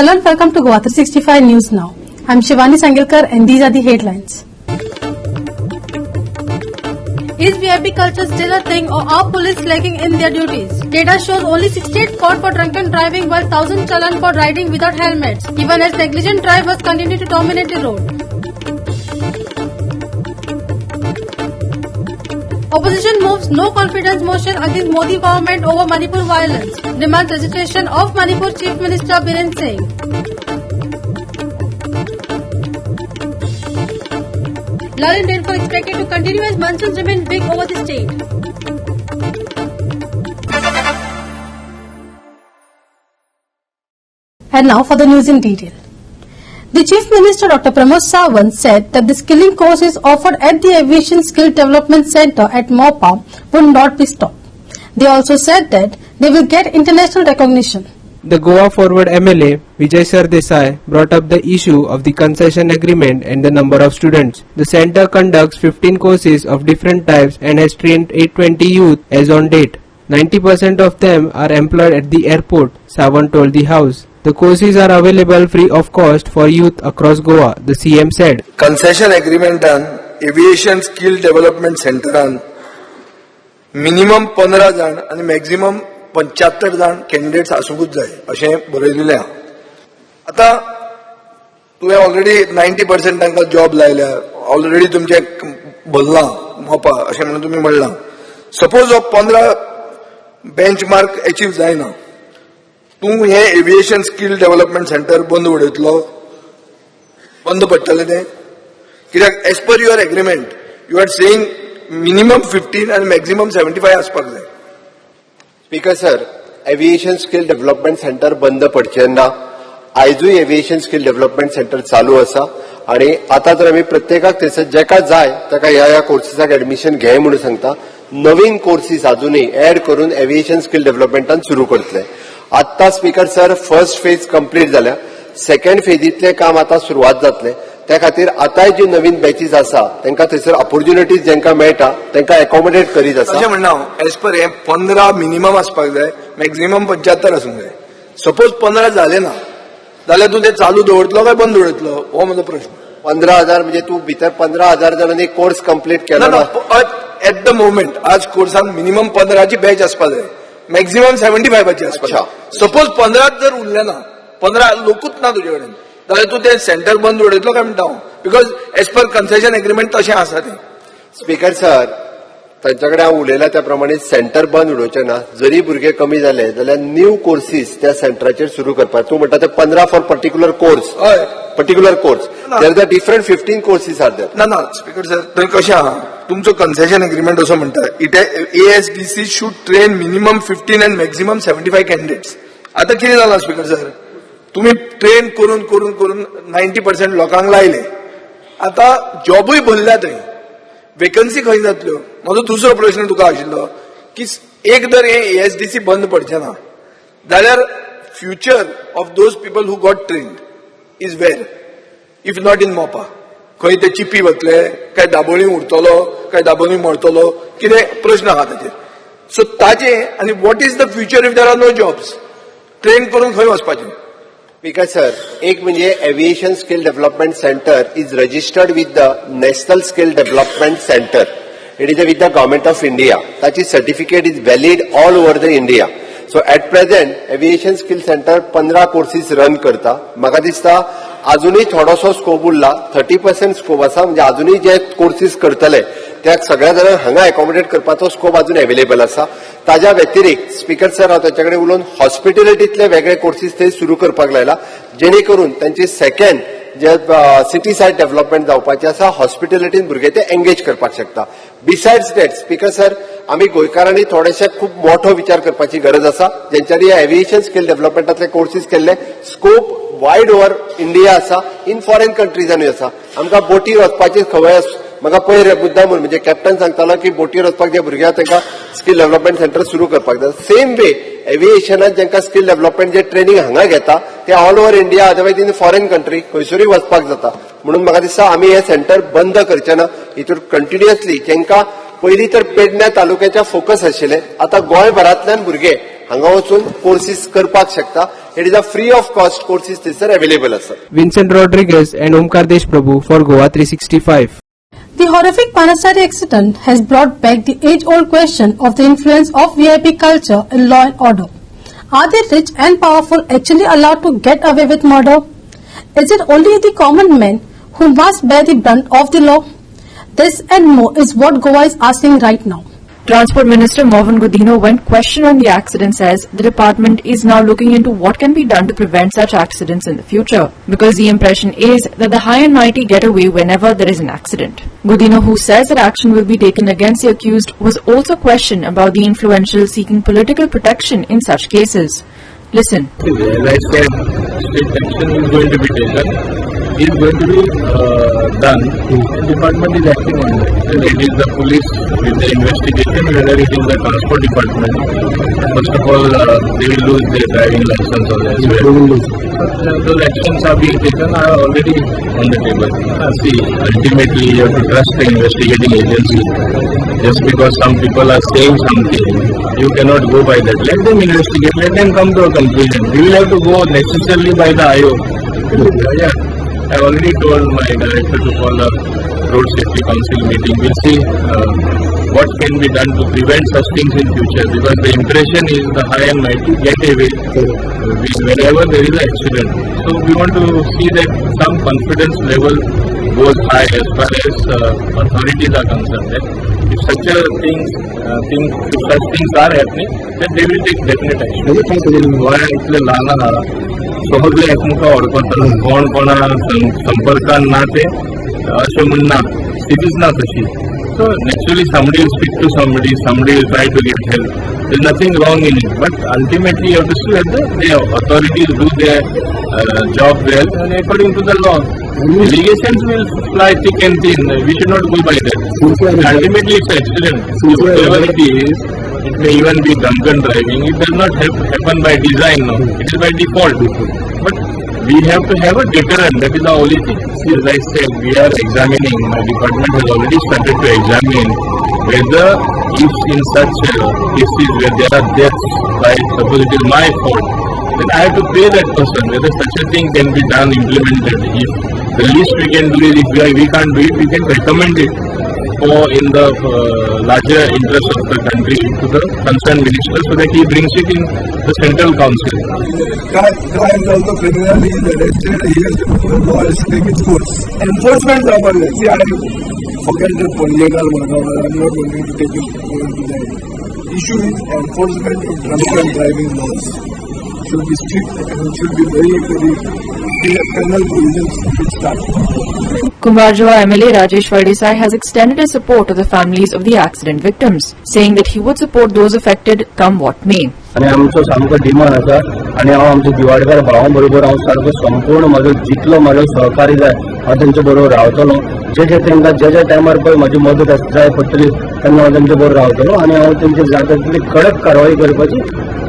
Hello and welcome to Goa 365 News Now. I'm Shivani Sangelkar and these are the headlines. Is VIP culture still a thing or are police lacking in their duties? Data shows only 68 caught for drunken driving while 1,000 challan for riding without helmets, even as negligent drivers continue to dominate the road. Opposition moves no confidence motion against Modi government over Manipur violence, demands registration of Manipur Chief Minister Biren Singh. Lull in rainfall expected to continue as monsoons remain big over the state. And now for the news in detail. The Chief Minister Dr. Pramod Sawant said that the skilling courses offered at the Aviation Skill Development Centre at MOPA would not be stopped. They also said that they will get international recognition. The Goa Forward MLA, Vijay Sardesai, brought up the issue of the concession agreement and the number of students. The centre conducts 15 courses of different types and has trained 820 youth as on date. 90% of them are employed at the airport, Sawant told the House. The courses are available free of cost for youth across Goa, the CM said. Concession agreement and Aviation Skill Development Center and minimum 15 जण आणि maximum 75 जण candidates आसूंकूच जाय अशें बरयलेलें आहा. आता तुवें already 90% तांकां job लायल्या, ऑलरेडी तुमचे भरला मोपा अशें म्हणून तुमी म्हणलां. सपोज हो 15 बेंचमार्क अचीव जायना, तूं हे एविएशन स्किल डेव्हलपमेंट सेंटर बंद उडयतलो, बंद पडटलें तें कित्याक as per your agreement you are saying minimum 15 and maximum 75 आसपाक जाय. Speaker sir, aviation skill development centre बंद पडचें ना. आयजूय एविएशन स्किल डेव्हलपमेंट सेंटर चालू आसा आणि आता तर आमी प्रत्येकाक थंयसर जेका जाय ताका ह्या कोर्सीसाक एडमिशन घे म्हणून सांगता. नवीन कोर्सीस अजूनही ऍड करून एविएशन स्किल डेव्हलपमेंटान सुरू करतले. आता speaker sir first phase complete जाल्या, सेकंड फेजीतले काम आता सुरवात जातले. त्या खातीर आतांय जी नवीन बॅचीस आसा तांकां थंयसर ऑपॉर्च्युनिटीज जेंकां मेळटा तांकां एकोमोडेट करीत आसा. अशें म्हणना हांव एज पर हे 15 मिनिमम आसपाक जाय, मॅक्झिमम 75 आसूंक जाय. सपोज 15 जाले ना जाल्यार तूं ते चालू दवरतलो काय बंद उडयतलो हो म्हजो प्रश्न. 15,000 म्हणजे तू भितर 15,000 जणांनी कोर्स कंप्लीट केला ना. एट द मोमेंट आज कोर्सान मिनिमम 15ची बॅच आसपाक जाय, मॅक्झिमम 75ची आसपाक. सपोज 15 जर उरले ना, 15 लोकूच ना तुजे कडेन, जाल्यार तूं ते सेंटर बंद उडयतलो काय म्हणटा हांव. Because as per concession agreement तशें आसा तें. स्पीकर सर, तांच्याकडे हांव उलयला त्या प्रमाणे सेंटर बंद उडोवचें ना. जरी भुरगे कमी जाले जाल्यार न्यू कोर्सीस त्या सेंटराचेर सुरू करपाक. तूं म्हणटा ते 15 फॉर पर्टिक्युलर कोर्स. हय, particular course. There are different 15 courses are there. ना स्पीकर सर, थंय कशें आहा तुमचो कन्सेशन एग्रीमेंट असो म्हणटा it ASDC should train minimum 15 and maximum 75 candidates. आता कितें जालां स्पीकर सर, तुम्ही ट्रेन करून करून करून 90% लोकांक लायले. आता जॉबूय भरल्या थंय, वेकन्सी खंय जातल्यो. म्हजो दुसरो प्रश्न तुका आशिल्लो की एक जर हे ASDC बंद पडचें ना जाल्यार future of those people who got trained is where if not in Mopa. खंय ते चिपी वतले काय दाबोळी उरतलो काय दाबोळी मरतलो, कितें प्रश्न आहा ताचेर. सो ताचे आनी what is the future if there are no jobs. Train करून खंय वचपाचें. स्पीकर सर, एक म्हणजे aviation skill development centre is registered with the national skill development centre. It is with the government of India. ताची certificate is valid all over the India. So at present aviation skill centre 15 courses run करता. म्हाका दिसता अजूनही थोडोसो scope Urla. 30% scope आसा. म्हणजे अजूनही जे courses करतले त्या सगळ्या जाणांक हांगा एकोमोडेट करपाचो स्कोप अजून अवेलेबल आसा. ताज्या व्यतिरिक्त स्पीकर सर, हांव ताचे कडेन उलोवन हॉस्पिटॅलिटीतले वेगळे कोर्सीस थंय सुरू करपाक लायला, जेणे करून तांची सेकंड जे सिटी सायड डेव्हलपमेंट जावपाचें आसा हॉस्पिटॅलिटीन भुरगे ते एंगेज करपाक शकता. बिसायड्स दॅट स्पीकर सर, आमी गोंयकारांनी थोडेशे खूब मोठो विचार करपाची गरज आसा. जेंच्यांनी एविएशन स्किल डेव्हलपमेंटातले कोर्सीस केल्ले स्कोप वायड ओव्हर इंडिया आसा, इन फॉरेन कंट्रीजांनी आसा. आमकां बोटीर वचपाची खंय म्हाका पयर मुद्दाम म्हणजे कॅप्टन सांगतालो की बोटीर वचपाक जे भुरग्यांक तांकां स्किल डेव्हलपमेंट सेंटर सुरू करपाक जाय. सेम वे एविएशनात जेंकां स्किल डेव्हलपमेंट जे ट्रेनिंग हांगा घेता ते all over India otherwise in foreign country खंयसरूय वचपाक जाता. म्हणून म्हाका दिसता आमी हे सेंटर बंद करचे ना. हितूर कंटिन्युअसली जेंकां पयलीं तर पेडण्या तालुक्याच्या फोकस आशिल्ले, आता गोंयभरांतल्यान भुरगे हांगा वचून कोर्सीस करपाक शकता. It is a free of cost courses थंयसर अवेलेबल आसा. Vincent Rodriguez and Omkar Deshprabhu for Goa 365. The horrific Panasari accident has brought back the age-old question of the influence of VIP culture in law and order. Are the rich and powerful actually allowed to get away with murder? Is it only the common men who must bear the brunt of the law? This and more is what Goa is asking right now. Transport Minister Mohan Godino, when questioned on the accident, says the department is now looking into what can be done to prevent such accidents in the future, because the impression is that the high and mighty get away whenever there is an accident. Godino, who says that action will be taken against the accused, was also questioned about the influential seeking political protection in such cases. Listen. As I said, strict action is going to be taken. Is going to be done. The department is acting on that. Whether it is the police with the investigation, whether it is the transport department. First of all, they will lose their driving license as well. Those actions are being taken, are already on the table. See, ultimately you have to trust the investigating agency. Just because some people are saying something, you cannot go by that. Let them investigate, let them come to a conclusion. We will have to go necessarily by the IO. Yeah. I already told my director to call a road safety council meeting. We'll see what can be done to prevent such things in future, because the impression is the high and mighty get away whenever there is an accident. So we want to see that some confidence level goes high as far as authorities are concerned. That if such things are happening, then they will take definite action. सहजले एकमुखा ओळखता कोण कोणा संपर्कान ना ते अशें म्हणना स्थितीच ना तशी. So naturally somebody will speak to somebody will try to get help. There's nothing wrong in it, but ultimately you have to see that the authorities do their job well and according to the law. Allegations will fly thick and thin. We should not go by that. Ultimately it's an accident. Whatever it is, it may even be drunken driving. It does not happen by design, no. It is by default. But we have to have a deterrent. That is the only thing. See, as I said, we are examining. My department has already started to examine whether if in such cases where there are deaths, by suppose it is my fault, then I have to pay that person. Whether such a thing can be done, implemented. If the least we can do is if we can't do it, we can recommend it. Or in the larger interest of the country to the concerned minister so that he brings it in the central council. Crime also criminally arrested, he has to take its course. Enforcement proper. See, I forget the political whatever, I'm not going to take it into that. Issue is enforcement of drunken driving laws. Should be strict and it should be very penal provisions should start. Kumbarjua MLA Rajesh Desai has extended his support to the families of the accident victims, saying that he would support those affected come what may. आणि आमचो सामको demand आसा आणि हांव आमच्या दिवाडकार भावां बरोबर हांव सारको संपूर्ण म्हाजो जितलो म्हाजो सहकारी जाय हांव तेंचे बरोबर रावतलो. जे तांकां जे टायमार पळय म्हाजी मदत जाय पडटली तेन्ना हांव तेंचे बरोबर रावतलो आणि हांव तेंचे जाता तितली कडक कारवाई करपाची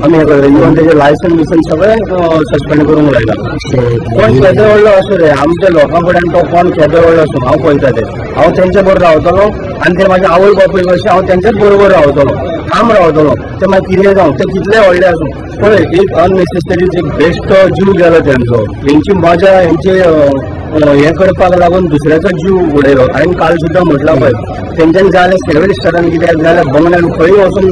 आमी हे करता. इवन तेजे लायसन सगळें सस्पेंड करूंक लायला. कोण केदे व्हडलो आसूं रे, आमच्या लोकां कडेन तो कोण केदे व्हडलो आसूं हांव पळयता ते हांव तेंचे बरोबर रावतलो आनी ते म्हाजे आवय बापूय कशें हांव तेंचेच बरोबर रावतलो, काम रावतलो. ते मागीर कितें जावं ते कितले व्हडले आसूं पळय एक अननेसेसरी एक बेश्टो जीव गेलो तेंचो, हेंची मजा हेंचे हे करपाक लागून दुसऱ्याचो जीव उडयलो. हांवें काल सुद्दां म्हटलां पळय तेंच्यांनी जाल्यार सेवेल स्टारान कित्याक जाल्यार बंगल्यान खंय वचून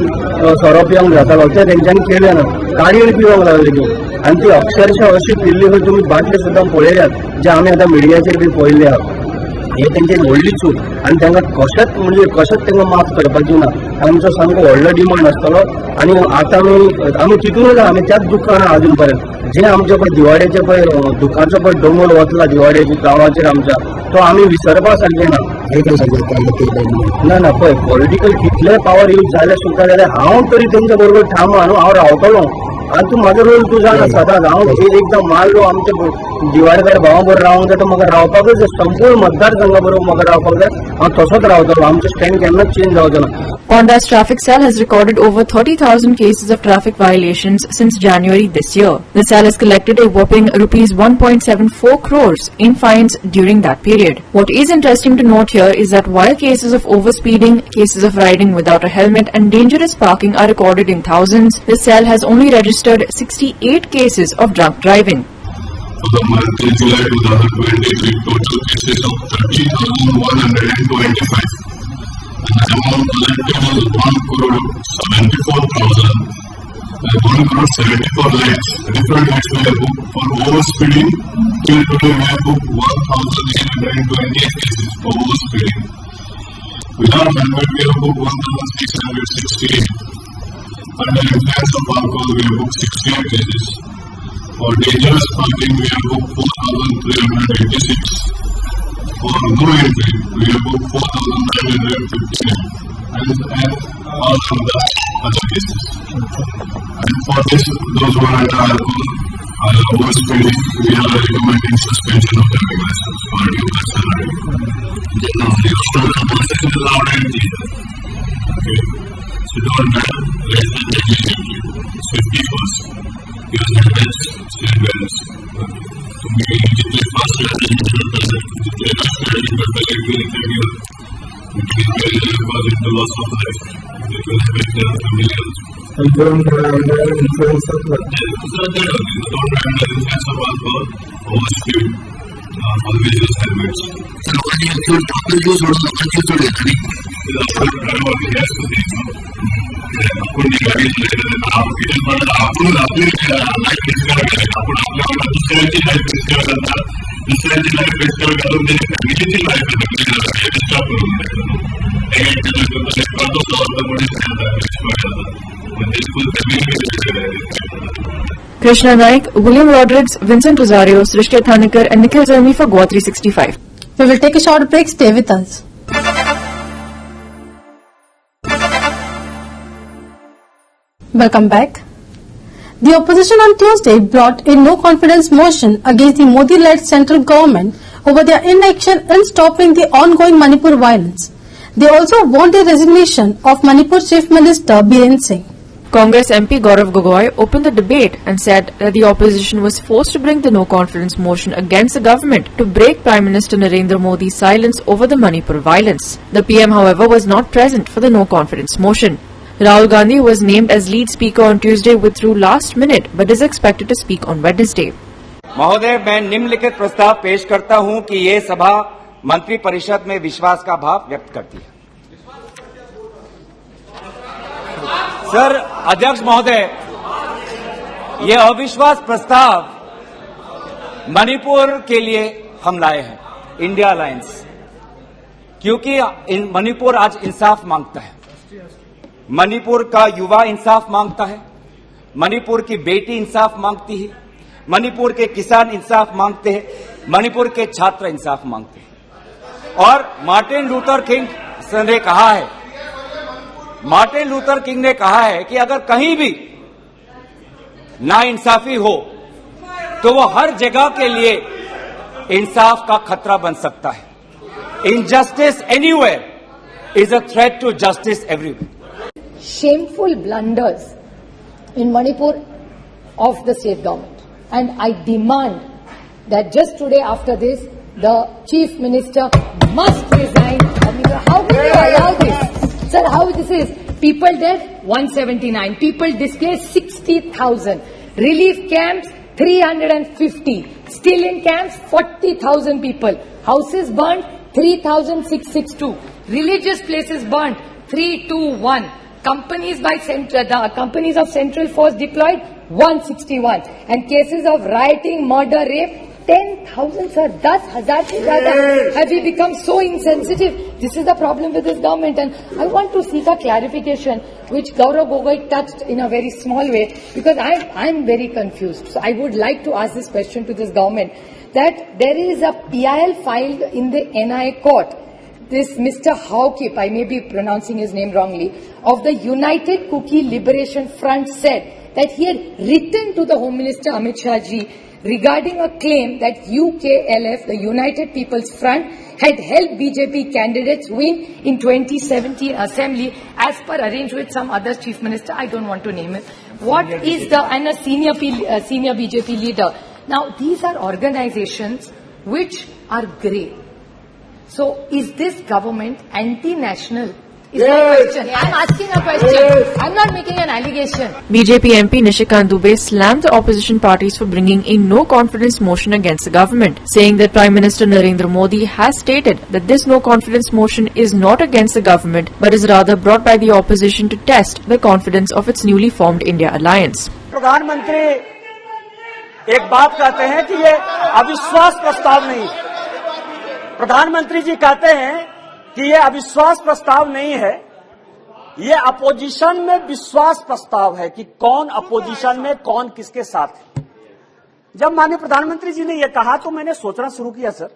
सोरो पिवंक जातालो ते तेंच्यांनी केलें ना, गाडयेर पिवंक लागले ती. आनी ती अक्षरशः अशी पिल्ली खंय तुमी बाटले सुद्दां पळयल्यात जे आमी आतां मिडियाचेर बी पळयले आहा. हे तेंची व्हडली चूक आनी तांकां कशेंच तांकां माफ करपाची ना. आमचो सामको व्हडलो डिमांड आसतलो आनी आतां आमी चिंतूनच आमी त्याच दुकान अजून पर्यंत जे आमचे पळय दिवाडेचे पळय दुकानाचो पळय दोंगर वतला दिवाडेच्या गांवाचेर आमच्या तो आमी विसरपा सारकें ना. ना पळय पॉलिटिकल कितले पावर यूज जाले सुद्दां जाल्यार हांव तरी तेंच्या बरोबर ठाम न्हू, हांव रावतलो आणि तू माझो रोल तुझा ना सदांच हांव एकदम मारलो आमच्या दिवाडकर भावा बरोबर रावंक जाय तर म्हाका रावपाकच संपूर्ण मतदारसंघा बरोबर म्हाका रावपाक जाय हांव तसोच रावतलो आमचो स्टँड केन्नाच चेंज जावचो ना. Condas Traffic Cell has recorded over 30,000 cases of traffic violations since January this year. The cell has collected a whopping rupees 1.74 crores in fines during that period. What is interesting to note here is that while cases of overspeeding, cases of riding without a helmet and dangerous parking are recorded in thousands, the cell has only registered 68 cases of drunk driving. For the month of July 2023, total cases of 30,125. And the amount collected was 1,74,000. 1,74 lakhs. Different lakhs we have booked for overspeeding. Till today we have booked 1,828 cases for overspeeding. Without helmet we have booked 1,668. Under influence of alcohol we have booked 68 cases. For dangerous parking we have booked 4,386. For no entry we have booked 4,959. And all of the other cases. And for this, those who are under alcohol or overspeeding, we are recommending suspension of driving license for due personality. Then the extra compulsion is allowed and clear. Okay. So don't matter less than negligently. Safety first. Use helmets, seat belts. To be जितने fast रहते हैं जितने रास्ते driving करते हैं it will cause it to loss of life. It will affect their family also. And don't drive under influence of alcohol. Don't drive under influence of alcohol, overspeed, always use helmets. So what do you do? Doctor use or doctor use or anything? The driver has to do so. आपण गाडी आपण आपली life risk आपण आपल्या दुसऱ्याची life risk करतात दुसऱ्याची life risk करून त्याची फॅमिलीची लाईफ रिस्क करून Krishna Naik, William Rodrigues, Vincent Rosario, Srishti Thanikar and Nikhil Zermi for Goa 365. We will take a short break. Stay with us. Welcome back. The opposition on Tuesday brought a no-confidence motion against the Modi-led central government over their inaction in stopping the ongoing Manipur violence. They also want the resignation of Manipur Chief Minister Biren Singh. Congress MP Gaurav Gogoi opened the debate and said that the opposition was forced to bring the no-confidence motion against the government to break Prime Minister Narendra Modi's silence over the Manipur violence. The PM, however, was not present for the no-confidence motion. Rahul Gandhi was named as lead speaker on Tuesday, withdrew last minute, but is expected to speak on Wednesday. महोदय, मैं निम्नलिखित प्रस्ताव पेश करता हूं कि ये सभा मंत्री परिषद में विश्वास का भाव व्यक्त करती है. सर अध्यक्ष महोदय, ये अविश्वास प्रस्ताव मणिपुर के लिए हम लाए हैं, इंडिया अलायंस, क्योंकि मणिपुर आज इंसाफ मांगता है. मणिपुर का युवा इंसाफ मांगता है, मणिपुर की बेटी इंसाफ मांगती है, मणिपुर के किसान इंसाफ मांगते हैं, मणिपुर के छात्र इंसाफ मांगते हैं. और मार्टिन लूथर किंग ने कहा है कि अगर कहीं भी नाइंसाफी हो तो वो हर जगह के लिए इंसाफ का खतरा बन सकता है. Injustice anywhere is a threat to justice everywhere. Shameful blunders in Manipur of the state government, and I demand that just today after this the Chief Minister must resign. How can you allow this? Sir, how this is? People dead 179, people displaced 60,000, relief camps 350, still in camps 40,000 people, houses burnt 3,662, religious places burnt 321. Companies the companies of Central Force deployed 161, and cases of rioting, murder, rape 10,000. Sir, 10,000 se zyada. Have we become so insensitive? This is the problem with this government, and I want to seek a clarification which Gaurav Gogoi touched in a very small way, because I'm very confused. So I would like to ask this question to this government, that there is a PIL filed in the NIA court. This Mr. Haukip, I may be pronouncing his name wrongly, of the United Kuki Liberation Front said that he had written to the Home Minister Amit Shah ji regarding a claim that UKLF, the United People's Front, had helped BJP candidates win in 2017 Assembly as per arranged with some other Chief Minister, I don't want to name it. And a senior BJP leader. Now, these are organizations which are grey. So, is this government anti-national? Is my question. I'm asking a question. I'm not making an allegation. BJP MP Nishikant Dubey slammed the opposition parties for bringing a no-confidence motion against the government, saying that Prime Minister Narendra Modi has stated that this no-confidence motion is not against the government but is rather brought by the opposition to test the confidence of its newly formed India alliance. प्रधानमंत्री एक बात कहते हैं कि ये अविश्वास प्रस्ताव नहीं। प्रधानमंत्री जी कहते हैं कि ये अविश्वास प्रस्ताव नहीं है, ये अपोजिशन में विश्वास प्रस्ताव है कि कौन अपोजिशन में कौन किसके साथ है। जब माननीय प्रधानमंत्री जी ने ये कहा तो मैंने सोचना शुरू किया सर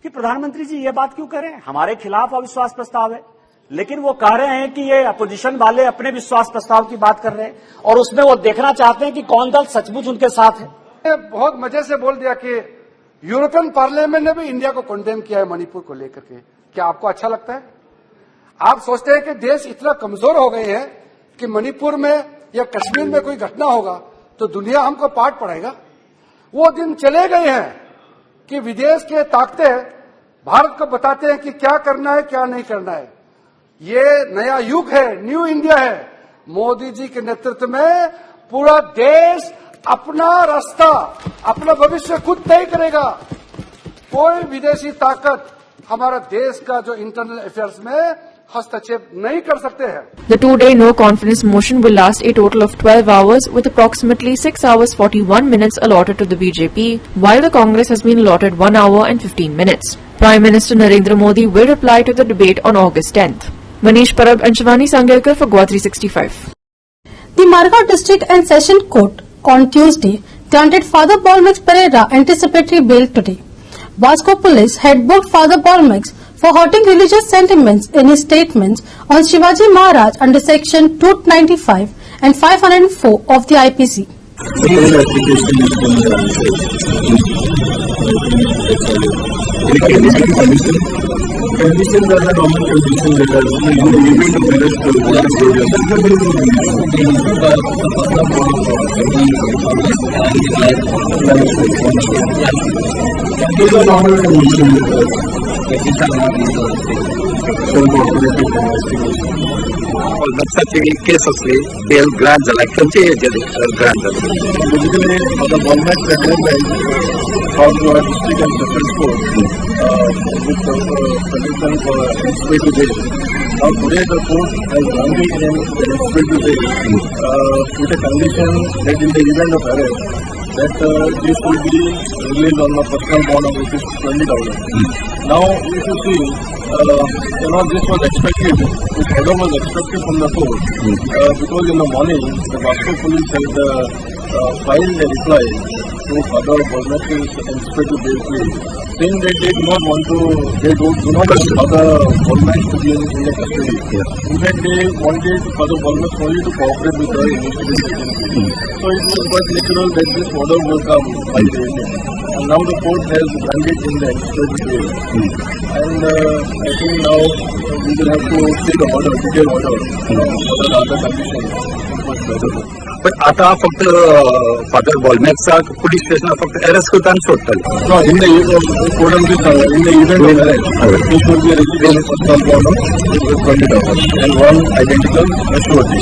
कि प्रधानमंत्री जी ये बात क्यों कह रहे हैं, हमारे खिलाफ अविश्वास प्रस्ताव है, लेकिन वो कह रहे हैं कि ये अपोजिशन वाले अपने विश्वास प्रस्ताव की बात कर रहे हैं और उसमें वो देखना चाहते हैं कि कौन दल सचमुच उनके साथ है। बहुत मजे से बोल दिया कि यूरोपियन पार्लियामेंट ने भी इंडिया को कंडेम किया है मणिपुर को लेकर के। क्या आपको अच्छा लगता है? आप सोचते हैं कि देश इतना कमजोर हो गए हैं कि मणिपुर में या कश्मीर में कोई घटना होगा तो दुनिया हमको पाठ पढ़ाएगा? वो दिन चले गए हैं कि विदेश के ताकतें भारत को बताते हैं कि क्या करना है क्या नहीं करना है। ये नया युग है, न्यू इंडिया है। मोदी जी के नेतृत्व में पूरा देश अपना रास्ता, अपना भविष्य खुद तय करेगा। कोई विदेशी ताकत हमारा देश का जो इंटरनल अफेयर्स में हस्तक्षेप नहीं कर सकते हैं। The two-day no-confidence motion will last a total of 12 hours, with approximately 6 hours 41 minutes allotted to the BJP, while the Congress has been allotted 1 hour and 15 minutes. Prime Minister Narendra Modi will reply to the debate on August 10th. Manish Parab and Shivani Sangelkar for Gua 365. The Margao District and Session Court on Tuesday granted Father Bolmex Pereira anticipatory bail today. Vasco Police had booked Father Bolmex for hurting religious sentiments in his statements on Shivaji Maharaj under Section 295 and 504 of the IPC. ಕೇಸಸ್ಲಿ bail grant ಅಲ್ಲ ಕಂಚೆ grant ಅಲ್ಲ basically the government recommended for the district and session court with condition for anticipatory bail. Now today the court has granted him anticipatory bail with a condition that in the event of arrest that this will be released on a personal bond of rupees 20,000. Now if you see, this was expected, this order was expected from the court because in the morning the Vasco police had filed a reply to Father Bolmex's anticipatory bail plea, saying that they do not want Father Bolmex to be in the custody. In fact, they wanted Father Bolmex only to cooperate with the investigation agency. So it was quite natural that this order will come by the evening. And now the court has granted him the anticipatory bail. And I think now we will have to see the order, detailed order, what are the other conditions. पण आता फक्त father बॉलमॅक्सचा police स्टेशनात फक्त arrest करता आणि सोडटले. No, in the event of arrest, he should be receiving a personal bond of 20,000 and one identical surety.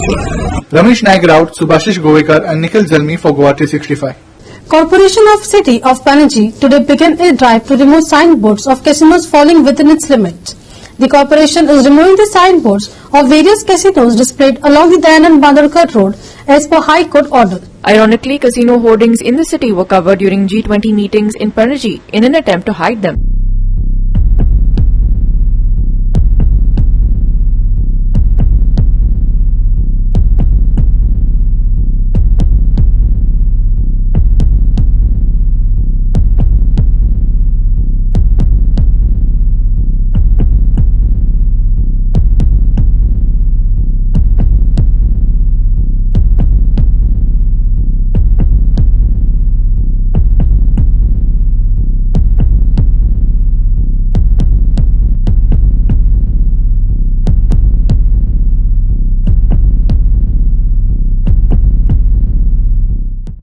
Ramesh Naik Raut, Subhashish Govekar and Nikhil Zalmi for Gua 365. Corporation of City of Panaji today began a drive to remove signboards of casinos falling within its limits. The corporation is removing the signboards of various casinos displayed along the Dayanand Bandorkar Road as per High Court order. Ironically, casino hoardings in the city were covered during G20 meetings in Panaji in an attempt to hide them.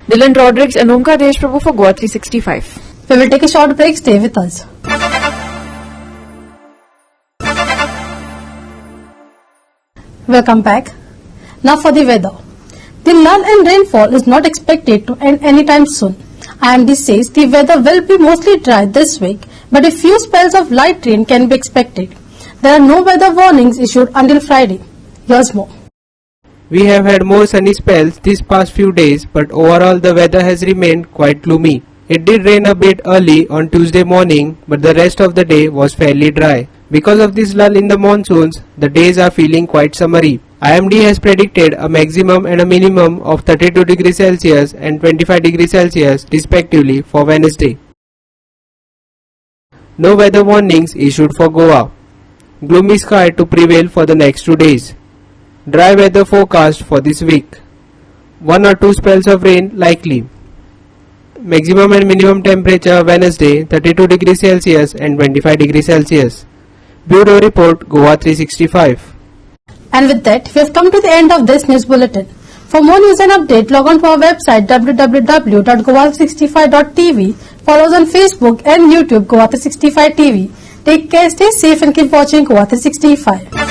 Dylan Rodrigues and Omkar Deshprabhu for Goa 365. We will take a short break. Stay with us. Welcome back. Now for the weather. The lull in rainfall is not expected to end anytime soon. IMD says the weather will be mostly dry this week, but a few spells of light rain can be expected. There are no weather warnings issued until Friday. Here's more. We have had more sunny spells these past few days, but overall the weather has remained quite gloomy. It did rain a bit early on Tuesday morning, but the rest of the day was fairly dry. Because of this lull in the monsoons, the days are feeling quite summery. IMD has predicted a maximum and a minimum of 32 degrees Celsius and 25 degrees Celsius respectively for Wednesday. No weather warnings issued for Goa. Gloomy sky to prevail for the next 2 days. Dry weather forecast for this week. 1 or 2 spells of rain likely. Maximum and minimum temperature Wednesday 32 degrees Celsius and 25 degrees Celsius. Bureau Report, Goa 365. And with that, we have come to the end of this news bulletin. For more news and update, log on to our website www.goa365.tv. Follow us on Facebook and YouTube, Goa 365 TV. Take care, stay safe and keep watching Goa 365.